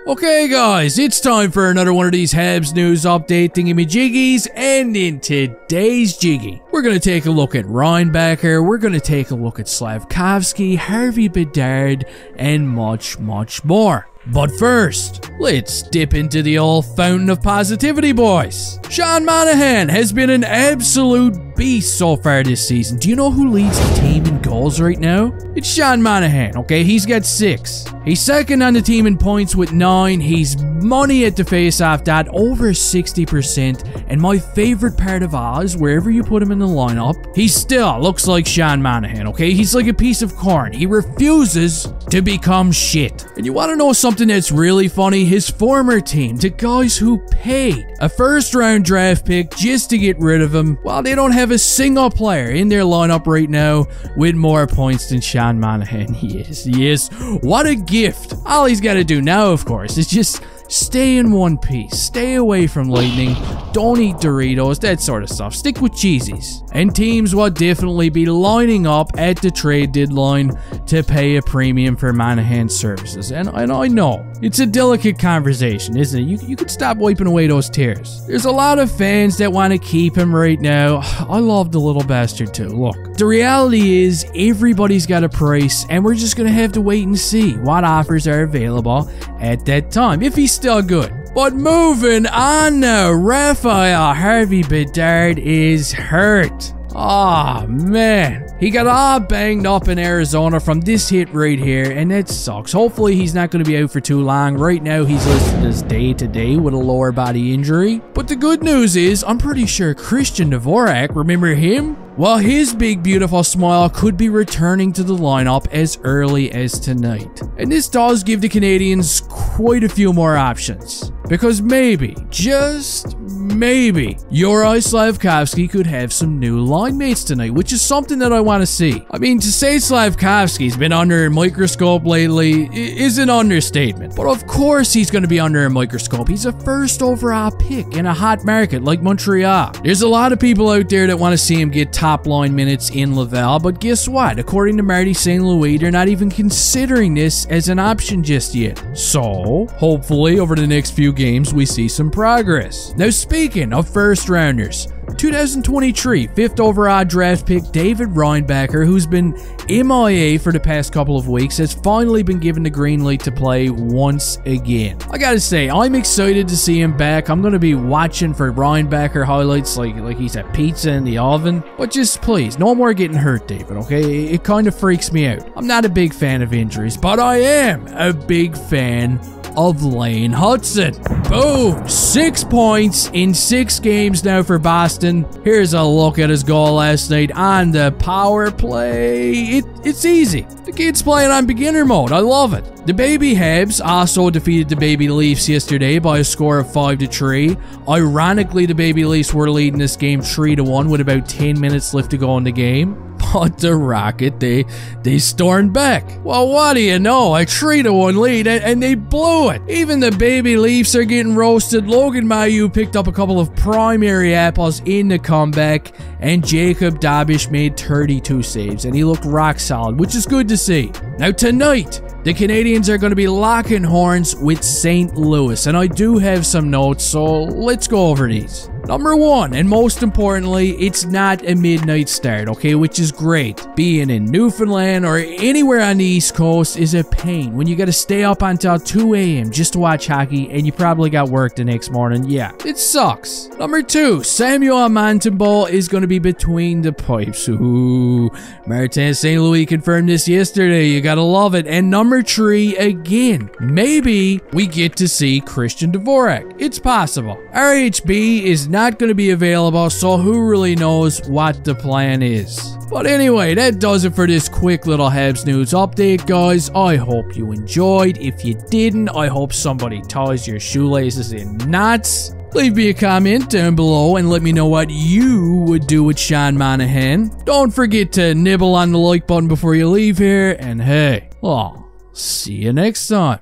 Okay guys, it's time for another one of these Habs news update thingy-majiggys, and in today's jiggy, we're going to take a look at Reinbacher, we're going to take a look at Slafkovsky, Harvey Bedard, and much more. But first, let's dip into the old fountain of positivity, boys. Sean Monahan has been an absolute beast so far this season. Do you know who leads the team in goals right now? It's Sean Monahan, okay? He's got 6. He's second on the team in points with 9. He's money at the face-off dot, over 60%. And my favorite part of all is wherever you put him in the lineup, he still looks like Sean Monahan, okay? He's like a piece of corn. He refuses to become shit. And you want to know something that's really funny? His former team, the guys who paid a first-round draft pick just to get rid of him, well, they don't have a single player in their lineup right now with more points than Sean Monahan. Yes. What a gift. All he's got to do now, of course, is just stay in one piece. Stay away from lightning. Don't eat Doritos, that sort of stuff. Stick with cheesies. And teams will definitely be lining up at the trade deadline to pay a premium for Monahan's services. And I know, it's a delicate conversation, isn't it? You could stop wiping away those tears. There's a lot of fans that want to keep him right now. I love the little bastard too. Look, the reality is everybody's got a price, and we're just going to have to wait and see what offers are available at that time, if he's still good. But moving on now, Rafael Harvey Bedard is hurt. Oh man, he got all banged up in Arizona from this hit right here, and that sucks. Hopefully he's not going to be out for too long. Right now he's listed as day-to-day with a lower body injury. But the good news is, I'm pretty sure Christian Dvorak, remember him? Well, his big beautiful smile could be returning to the lineup as early as tonight. And this does give the Canadiens quite a few more options. Because maybe, just maybe, Juraj Slafkovsky could have some new line mates tonight, which is something that I want to see. I mean, to say Slafkovsky's been under a microscope lately is an understatement. But of course he's going to be under a microscope. He's a first overall pick in a hot market like Montreal. There's a lot of people out there that want to see him get top line minutes in Laval, but guess what? According to Marty St. Louis, they're not even considering this as an option just yet. So, hopefully over the next few games we see some progress. Now, speaking of first rounders, 2023 5th overall draft pick David Reinbacher, who's been MIA for the past couple of weeks, has finally been given the green light to play once again. I gotta say, I'm excited to see him back. I'm gonna be watching for Reinbacher highlights like he's a pizza in the oven. But just please, no more getting hurt, David, okay? It kind of freaks me out. I'm not a big fan of injuries, but I am a big fan of Lane Hudson. Boom! 6 points in 6 games now for Boston. Here's a look at his goal last night on the power play. It's easy. The kid's playing on beginner mode. I love it. The baby Habs also defeated the baby Leafs yesterday by a score of 5-3. Ironically, the baby Leafs were leading this game 3-1 with about 10 minutes left to go in the game. But the Rocket, they stormed back. Well, what do you know? A 3-1 lead, and they blew it. Even the baby Leafs are getting roasted. Logan Mailloux picked up a couple of primary apples in the comeback, and Jacob Dabish made 32 saves, and he looked rock solid, which is good to see. Now tonight, the Canadiens are going to be locking horns with St. Louis, and I do have some notes, so let's go over these. Number 1, and most importantly, it's not a midnight start, okay, which is great. Being in Newfoundland or anywhere on the East Coast is a pain when you gotta stay up until 2 a.m. just to watch hockey, and you probably got work the next morning. Yeah, it sucks. Number 2, Samuel Montembeault is going to be between the pipes. Ooh, Martin St. Louis confirmed this yesterday. You gotta love it. And number 3, again, maybe we get to see Christian Dvorak. It's possible. RHB is not going to be available, so who really knows what the plan is. But anyway, that does it for this quick little Habs news update, guys. I hope you enjoyed. If you didn't, I hope somebody ties your shoelaces in knots. Leave me a comment down below and let me know what you would do with Sean Monahan. Don't forget to nibble on the like button before you leave here, and hey, I'll see you next time.